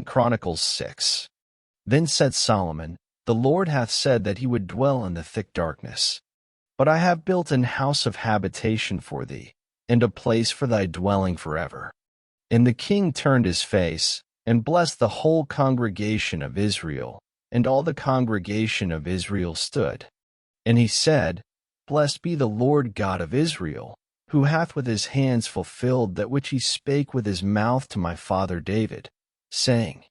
Chronicles 6. Then said Solomon, The Lord hath said that he would dwell in the thick darkness. But I have built an house of habitation for thee, and a place for thy dwelling forever. And the king turned his face, and blessed the whole congregation of Israel, and all the congregation of Israel stood. And he said, Blessed be the Lord God of Israel, who hath with his hands fulfilled that which he spake with his mouth to my father David, saying,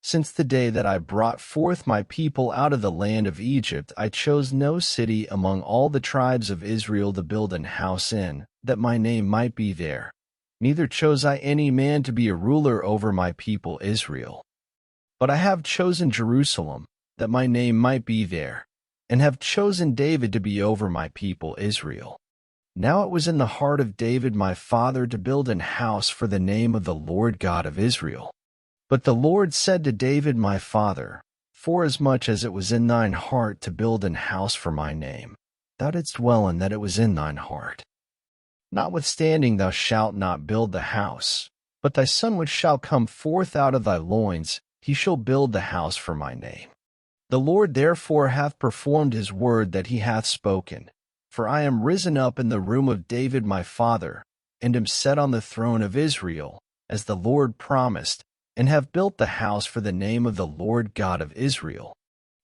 Since the day that I brought forth my people out of the land of Egypt, I chose no city among all the tribes of Israel to build an house in, that my name might be there. Neither chose I any man to be a ruler over my people Israel. But I have chosen Jerusalem, that my name might be there, and have chosen David to be over my people Israel. Now it was in the heart of David my father to build an house for the name of the Lord God of Israel. But the Lord said to David my father, Forasmuch as it was in thine heart to build an house for my name, thou didst dwell in that it was in thine heart. Notwithstanding thou shalt not build the house, but thy son which shall come forth out of thy loins, he shall build the house for my name. The Lord therefore hath performed his word that he hath spoken. For I am risen up in the room of David my father, and am set on the throne of Israel, as the Lord promised, and have built the house for the name of the Lord God of Israel.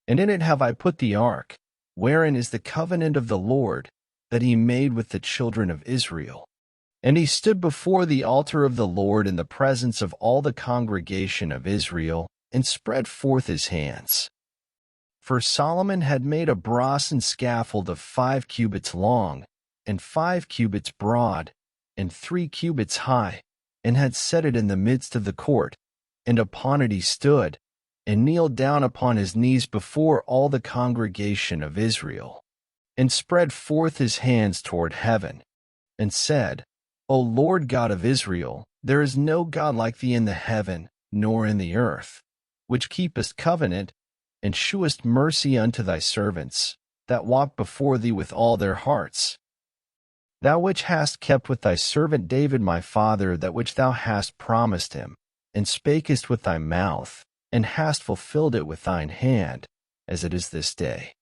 And in it have I put the ark, wherein is the covenant of the Lord, that he made with the children of Israel. And he stood before the altar of the Lord in the presence of all the congregation of Israel, and spread forth his hands. For Solomon had made a brassen scaffold of 5 cubits long, and 5 cubits broad, and 3 cubits high, and had set it in the midst of the court, and upon it he stood, and kneeled down upon his knees before all the congregation of Israel, and spread forth his hands toward heaven, and said, O Lord God of Israel, there is no God like thee in the heaven, nor in the earth, which keepest covenant, and shewest mercy unto thy servants, that walk before thee with all their hearts. Thou which hast kept with thy servant David my father that which thou hast promised him, and spakest with thy mouth, and hast fulfilled it with thine hand, as it is this day.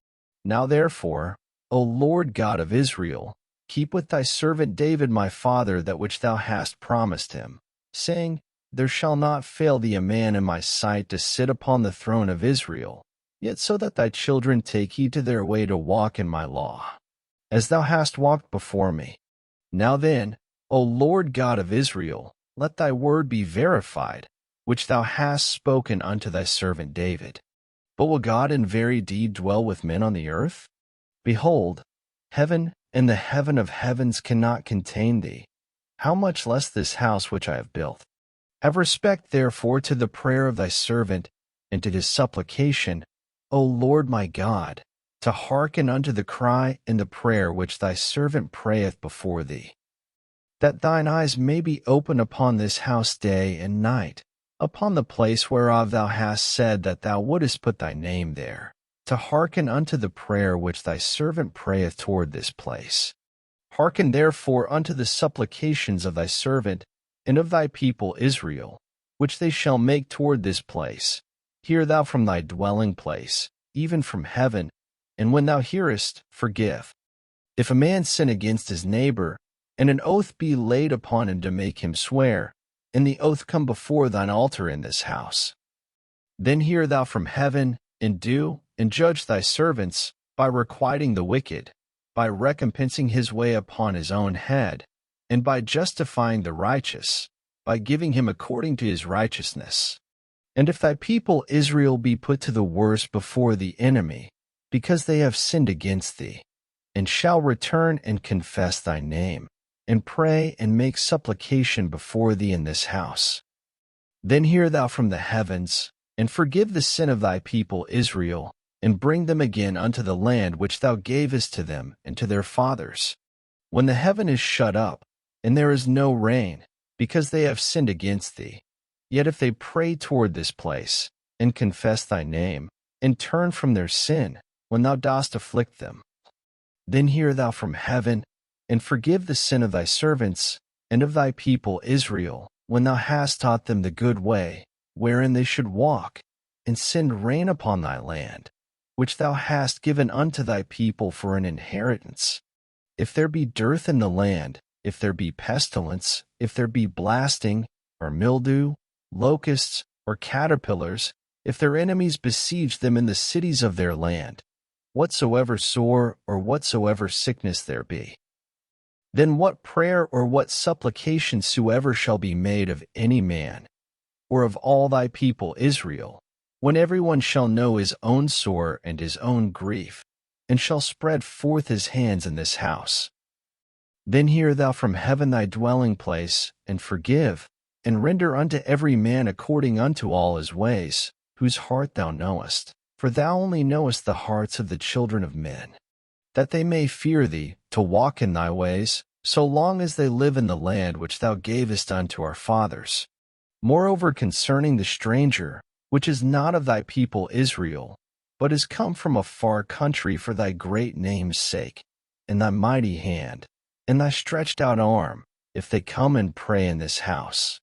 Now therefore, O Lord God of Israel, keep with thy servant David my father that which thou hast promised him, saying, There shall not fail thee a man in my sight to sit upon the throne of Israel, yet so that thy children take heed to their way to walk in my law, as thou hast walked before me. Now then, O Lord God of Israel, let thy word be verified, which thou hast spoken unto thy servant David. But will God in very deed dwell with men on the earth? Behold, heaven and the heaven of heavens cannot contain thee, how much less this house which I have built? Have respect therefore to the prayer of thy servant, and to his supplication, O Lord my God, to hearken unto the cry and the prayer which thy servant prayeth before thee. That thine eyes may be open upon this house day and night, upon the place whereof thou hast said that thou wouldest put thy name there, to hearken unto the prayer which thy servant prayeth toward this place. Hearken therefore unto the supplications of thy servant, and of thy people Israel, which they shall make toward this place. Hear thou from thy dwelling place, even from heaven, and when thou hearest, forgive. If a man sin against his neighbor, and an oath be laid upon him to make him swear, and the oath come before thine altar in this house, then hear thou from heaven, and do, and judge thy servants, by requiting the wicked, by recompensing his way upon his own head, and by justifying the righteous, by giving him according to his righteousness. And if thy people Israel be put to the worse before the enemy, because they have sinned against thee, and shall return and confess thy name, and pray and make supplication before thee in this house, then hear thou from the heavens, and forgive the sin of thy people Israel, and bring them again unto the land which thou gavest to them and to their fathers. When the heaven is shut up, and there is no rain, because they have sinned against thee, yet if they pray toward this place, and confess thy name, and turn from their sin, when thou dost afflict them, then hear thou from heaven, and forgive the sin of thy servants, and of thy people Israel, when thou hast taught them the good way, wherein they should walk, and send rain upon thy land, which thou hast given unto thy people for an inheritance. If there be dearth in the land, if there be pestilence, if there be blasting, or mildew, locusts, or caterpillars, if their enemies besiege them in the cities of their land, whatsoever sore or whatsoever sickness there be, then what prayer or what supplication soever shall be made of any man, or of all thy people Israel, when every one shall know his own sore and his own grief, and shall spread forth his hands in this house, then hear thou from heaven thy dwelling place, and forgive, and render unto every man according unto all his ways, whose heart thou knowest. For thou only knowest the hearts of the children of men, that they may fear thee, to walk in thy ways, so long as they live in the land which thou gavest unto our fathers. Moreover, concerning the stranger, which is not of thy people Israel, but is come from a far country for thy great name's sake, and thy mighty hand, and thy stretched out arm, if they come and pray in this house,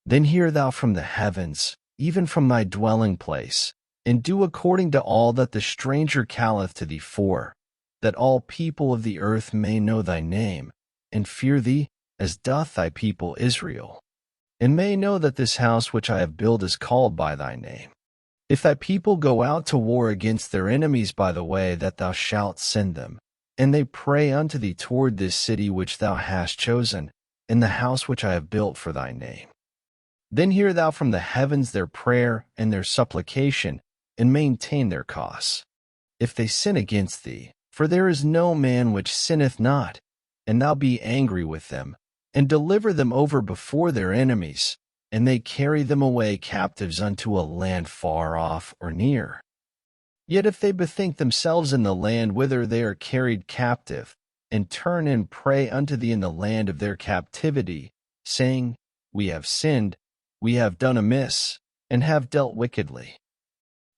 then hear thou from the heavens, even from thy dwelling place, and do according to all that the stranger calleth to thee for, that all people of the earth may know thy name, and fear thee, as doth thy people Israel, and may know that this house which I have built is called by thy name. If thy people go out to war against their enemies by the way that thou shalt send them, and they pray unto thee toward this city which thou hast chosen, and the house which I have built for thy name, then hear thou from the heavens their prayer and their supplication, and maintain their cause. If they sin against thee, for there is no man which sinneth not, and thou be angry with them, and deliver them over before their enemies, and they carry them away captives unto a land far off or near. Yet if they bethink themselves in the land whither they are carried captive, and turn and pray unto thee in the land of their captivity, saying, We have sinned, we have done amiss, and have dealt wickedly.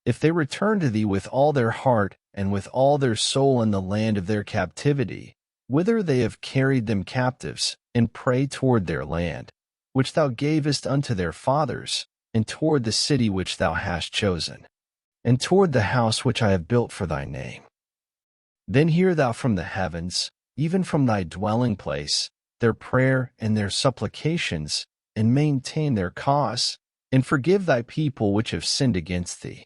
If they return to thee with all their heart and with all their soul in the land of their captivity, whither they have carried them captives, and pray toward their land, which thou gavest unto their fathers, and toward the city which thou hast chosen, and toward the house which I have built for thy name, then hear thou from the heavens, even from thy dwelling place, their prayer and their supplications, and maintain their cause, and forgive thy people which have sinned against thee.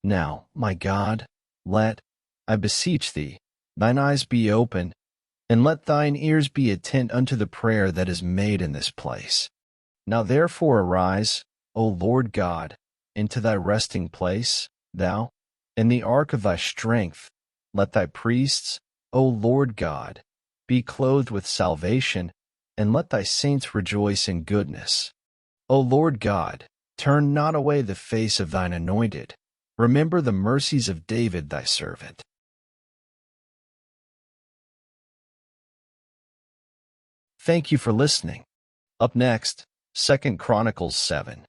Now, my God, let, I beseech thee, thine eyes be open, and let thine ears be attent unto the prayer that is made in this place. Now therefore arise, O Lord God, into thy resting place, thou, and the ark of thy strength. Let thy priests, O Lord God, be clothed with salvation, and let thy saints rejoice in goodness. O Lord God, turn not away the face of thine anointed. Remember the mercies of David thy servant. Thank you for listening. Up next, 2 Chronicles 7.